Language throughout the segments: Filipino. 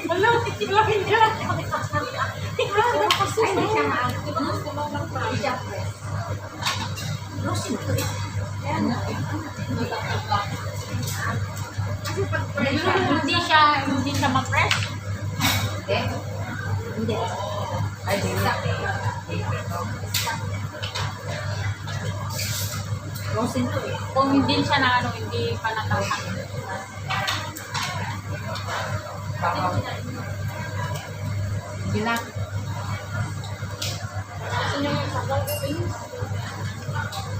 Wala, laki niya. Kasi hindi siya press. Rosin to eh. Kaya na. Kasi pag press Hindi siya ma-press. Hindi. Hindi. Ay, di na. Rosin to eh. Kung hindi siya na ano, hindi pa natatak. Hindi na. Kasi yung sabaw ko eh.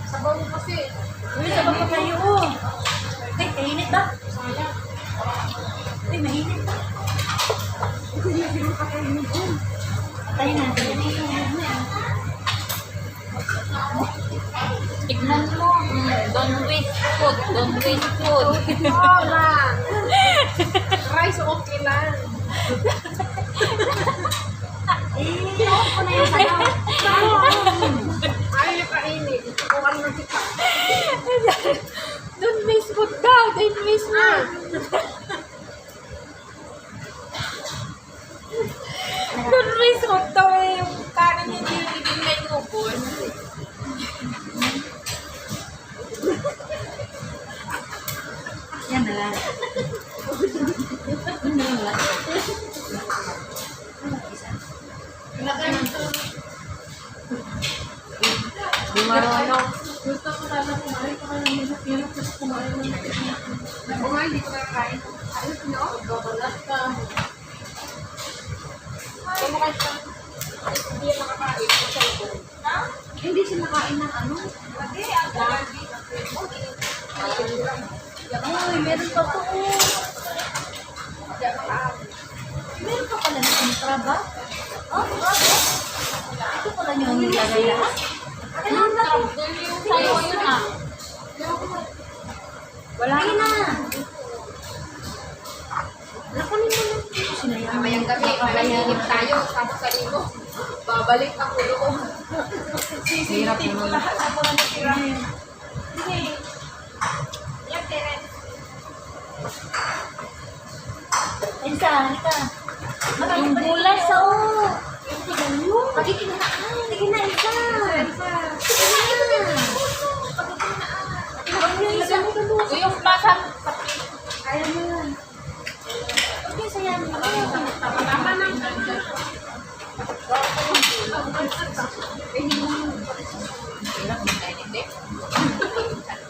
Sabaw ko kasi. Uy, sabang pa kayo oh. Ay, kainit ba? Sayang. Uy, mainit ba? Tayo natin. Tignan mo. Don't waste food. Don't waste food. Wala. Rice okay lang. Ako ko na yung sabaw. Ayaw niya kainin. Kung ano nang kita. Don't waste food daw. Don't waste food. Don't waste food daw eh. Yung kanin hindi na inubos. Yan na lang. Yan na lang. Di marunong. Gusto ko sana kumain. Kaya naman hirap kasi kumain ng kumain, hindi ko nakakain. Ayos, no? Babalas ka. Kaya mo kasi hindi yan nakakain. Hindi siya nakain ng ano. Uy, meron pa po. Meron pa pala na kontra ba? Oh, ito pala niyo ang nilagay lahat. Yung sayo yun ah. Wala na. Lakunin mo lang. Sinayang. Mamayang gabi, mamayang tayo. Tapos sa limo, babalik ako doon. Sisilitin ko lahat. Ako na natira. Sige. Yan, Teren. Elsa, halika. Yung gulay, Elsa, oh. Pagiging na. Sige na, Elsa. Sige na. Huwag niyo Elsa. yung pasa. Kaya mo yan. Huwag niyo sayan. Tama ng ganda.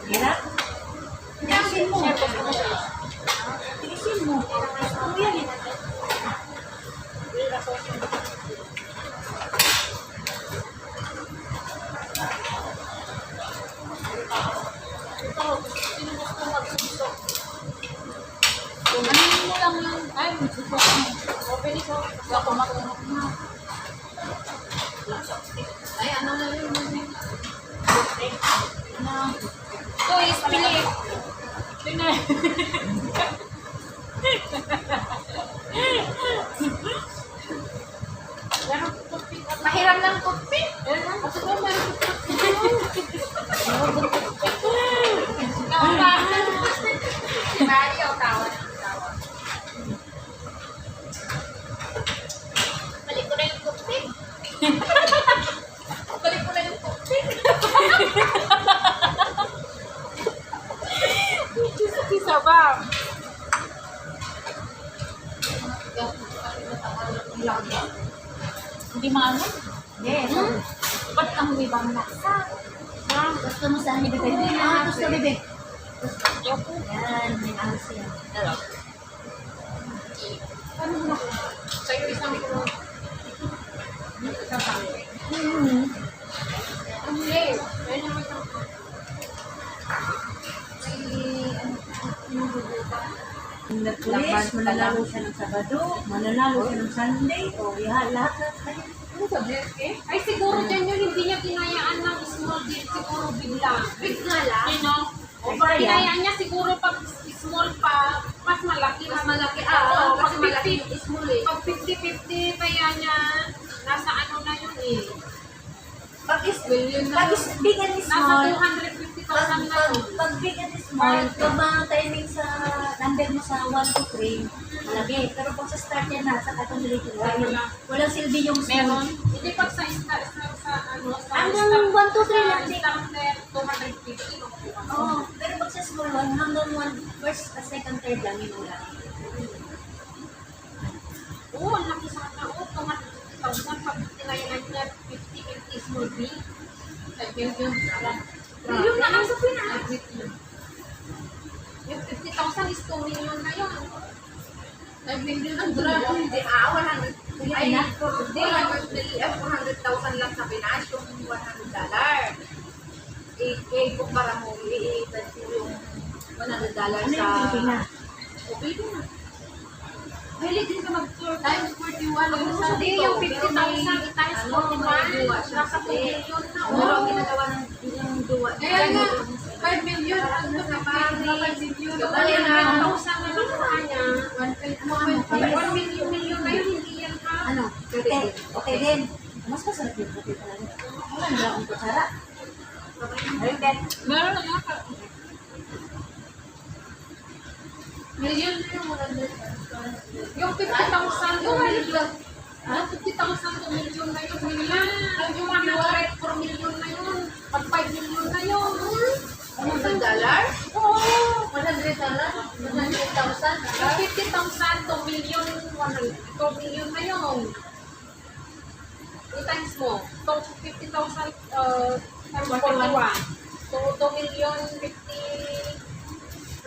Hirap? Tigisin mo. Tigisin mo. Ano yan eh? Ano mo lang yung, ay, magsusok mo. Open ito. Hindi ako matulog na. Ay, ano na yun? Ito is pili. Tingnan. Mahiram ng toothpick. Kasi kung meron si Mario, tawa. Balik ko na yung toothpick. Balik ko na yung toothpick. Kisa ba? Hindi maano? Yes. Ba't ang ibang laksa? Gusto mo sa amin bibig? Gusto bibig. Ayoko. Yan, may ahos yan. Ano mo na ko? Sa'yo isang ko. Isang pangit. Hindi. Ayun naman isang Pulis, mananalo siya ng Sabado, mananalo siya ng Sunday, o lahat na tayo. Ano sa eh? Ay, siguro dyan yun, hindi niya kinayaan ng small deal, siguro bigla. Bigla lang. Sino? O kaya, Kinayaan niya siguro pag small pa, mas malaki. Mas malaki. Oo, Pag kasi malaki 50, small eh. Pag 50-50, kaya niya, nasa ano na yun eh. pag is, Million na. pag is big and Nasa small, 250,000 na yun. pag big and small, pag mga timing sa number mo sa 1 to 3, malaki. Pero pag sa start yan na, sa katong dito, walang silbi yung small. Meron. Hindi pag sa ano, sa Hanggang 1, 2, 3 lang din. starter, 250. Oo, pero pag sa small one, hanggang 1, first, second, third lang yun wala. Oo, ang laki sa mga tao. 200,000 pag tinayanan niya 50 small B. Yun. Yun na lang sa Pinas. Yung 50,000 is 2 million na yun. 5 million ang doon. Hindi, 100. Ay, hindi, 400,000 lang sa Pinas, yung $100. Kumpara mo, i-iitan yung $100 Ano sa... yung Pilipina? O, pwede na. Pwede din ka mag-tour times 41. Hindi, yung 50,000 times 41. Nasa 2 million na. Pero ang ginagawa ng duwa. Kaya nga, 5 million ang ito na 5 million. Yung kaya na 1,000 na lang sa kanya. 1 million na yun, hindi yan ha. Ano? Okay din. Mas masarap yung puti talaga. Wala nila akong kutsara. Ayun din. Meron na nga. Million na yung 100. Yung 50,000 yung million. Yung 50,000 to million na yun. Yung 100 4 million na yun. Pag 5 million na yun. $100? Oo. $100? 100,000? Yung 50,000 to million, 2 million na yun. 2 times mo. 50,000 times 41. So, 2 million 50.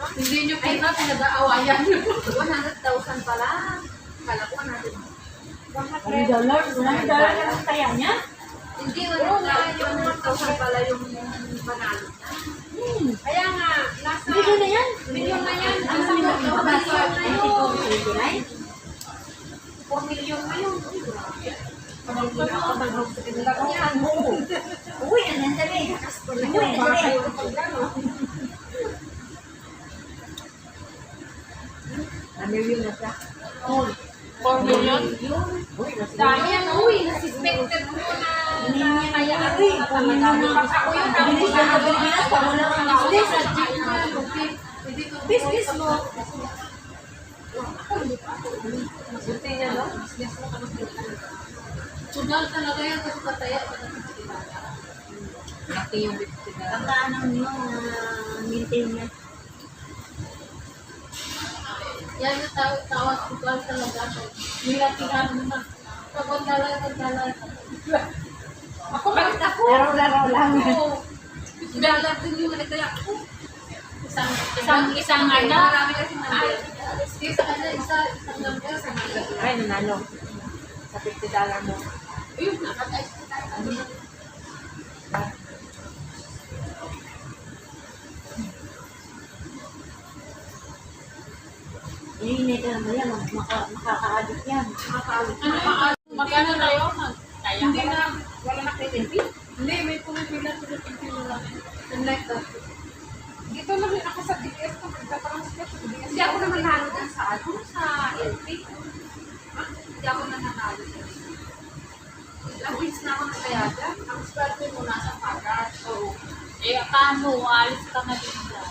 Hindi nyo pinag-aawayan. 100,000 pala. Kala ko 100. $100 lang kaya niya? Hindi, yung 100,000 pala yung panalo. Kaya nga, nasa... Video na yan. Million na yan. Ano Nasa yung nasa 4 $29? million na yun. Uy, ang nandali. Uy, ang nandali. Ano na siya? 4 million? Uy, Dami yan, uy. Nasuspected mo na kaya ako talaga. Ako yun, ang Bilis na sa Pilipinas, pag wala kang business. Business Business mo. Buti niya, no? Business mo kami. Sugal talaga yan kasi pataya. Laki yung business. Pagkaano nyo, maintain niya. Yan yung tawag sugal talaga. Nilatihan mo na. Pagkala. Ako bakit ako? Laro-laro lang. Oo. Dalat din yung kaya ako. Isang ano? Marami kasi nandiyan. Isang number sa mga. Ay, nanalo. Sa $50 mo. Ayun, nakatay. Iinit ka naman yan, makaka-addict yan. Magkano na yun? Kaya. Hindi na, wala na pinipil. Hindi, may pumipila sa pinipil lang. Unlike that. Dito lang rin ako sa DS kung magta-transfer sa DS. Hindi ako naman nanalo dun sa ano, sa LP. Hindi ako na nanalo dun. Ilang weeks na ako nagkayada. Ang swerte mo nasa pagar. So, Kano, alis ka na din dyan.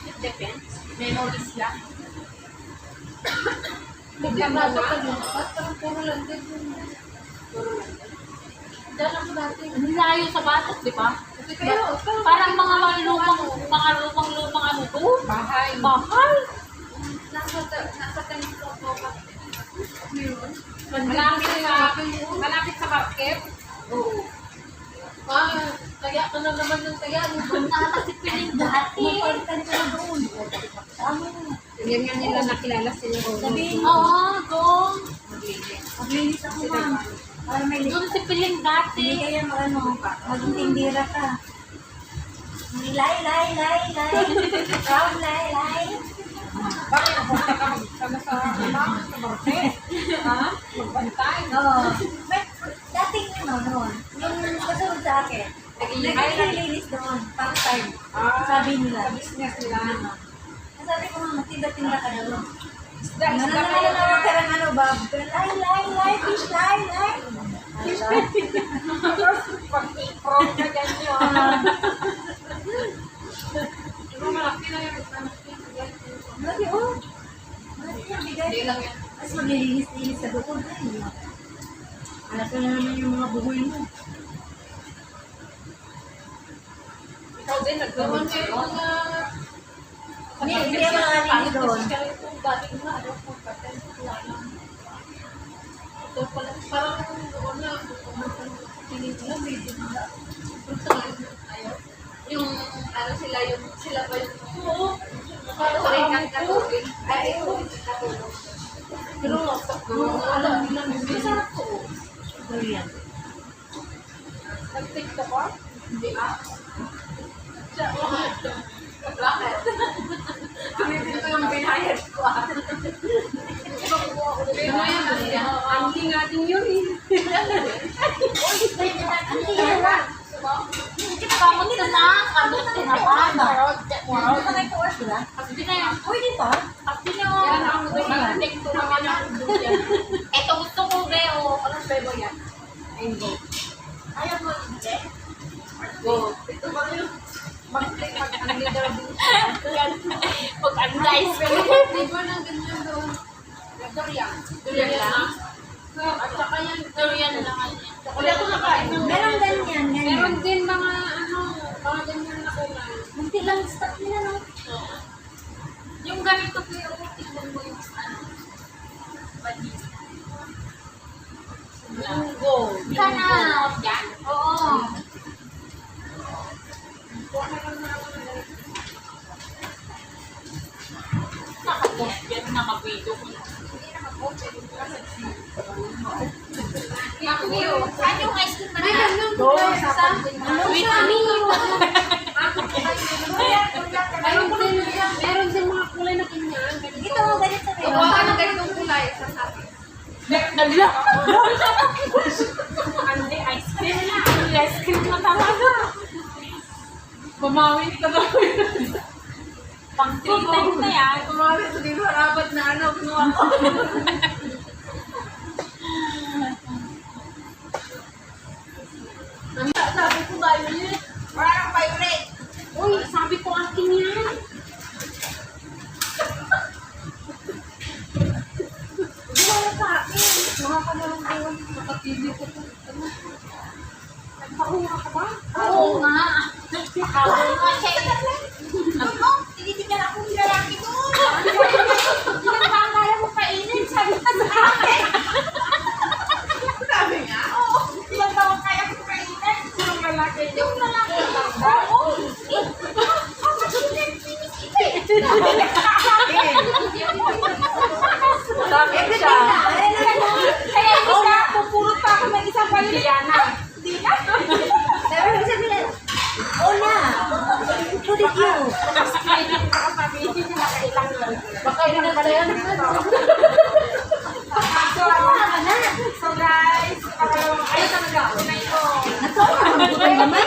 it depends. Memories lang. Hindi ba ito pag-lumpat? Parang puro lang din. Puro lang din. Diyan ako dati. Ang layo sa batok, di ba? Pero, Parang mga lumang ano to? bahay. Bahay. Nasa tennis ko ako. Malapit sa market. Oo. Kaya ka na naman ng kaya. Nakakasipiling dati. Mapalitan ko na doon. Yan nga nila nakilala sila. Sabihin mo, Oo, doon. maglinis ako ma'am. Para may Doon si Piling dati. Hindi kaya maging tindira ka. Lay. Proud lay. Bakit napunta ka magkama sa market? Ha? Magbantay? Oo. Dating noon. Yung kasunod sa akin. Naglilinis doon. Part-time. Sabi nila. Sa business nila. Sabi ko nga, magtinda-tinda ka doon. Isda Nananalaman ka ng ano, Bob? Lay. Fish lay. Pag-i-prom ka dyan yun. Pero malaki na yung Lagi, oh. Hindi lang yan. Mas maglilinis-linis sa doon. Ay, alam ko na naman yung mga buhoy mo. Ikaw din, Gawan nagkaroon kayo mga... Hindi ako nakalinis doon. Dating na, ano, kung patent, wala lang. Ito pala, parang doon na, tingin ko lang, medyo na. Pero sa ngayon, ayaw. Yung, ano sila, yung, sila ba yung, oo, parang sa rin kang katulog. Ay, ito, katulog. Pero, alam nila, may sarap ko. Ito yan. Nag-tiktok ka? Hindi ah. Siya, bakit? Tumitin ko yung binayad ko ah. Pero yan, ang tingating yun eh. Kamu nila na, kamu nila na. Ano na may kuwas sila? Kasi na yan. Uy, dito? Kasi na Yan ang TikTok naman yung duyan. Ito gusto ko, Beo. Anong flavor yan? Mango. Ayaw mo, hindi? Go. Ito ba yun? Mag-click, mag-anglider din. Pag ang nice. Flavor ng ganyan doon. Durian. Durian lang. At saka yan, Durian lang. Wala ko nakain ng Meron ganyan, ganyan. meron din mga ano, mga ganyan na kulay. Munti lang stock nila, no? Yung ganito pero tingnan mo yung ano. Badis. Mango. Sana, yan? Oo. Nakapost yan, nakavideo ko. Hindi nakapost. Saan yung ice cream na yan? Wait, Meron din mga kulay na ganyan. Ito, ganyan sa Gawa ka ng ganitong kulay sa sabi. Nagla. Hindi, ice cream na. Ice cream na talaga. Bumawi ka daw. Pang 3 times na yan. Bumawi sa di ba rapat na ano, kinuha ko. Sabi ko ba yun? Parang violet. Uy, sabi ko akin yan. Wala sa akin. Makakalalang ewan. Nakatili ko to. Nagpakuha ka ba? Oo nga. Oo nga siya. Ano? Tinitignan ako ng lalaki ko. Kaya mo kainin. Sabi ka sa akin. Sabi nga. Oo. Ilang taon kaya ko kainin. Yung lalaki. Yung lalaki. Oo. Ako din finish ito eh. Sabi siya. Kaya isa, pupurot pa ako ng isang Diana. Di na? Pero ibig sabihin, Ona, put it you. Baka yun na pala yan. So guys, ay talaga, unay ko. Nato, ang buhay naman.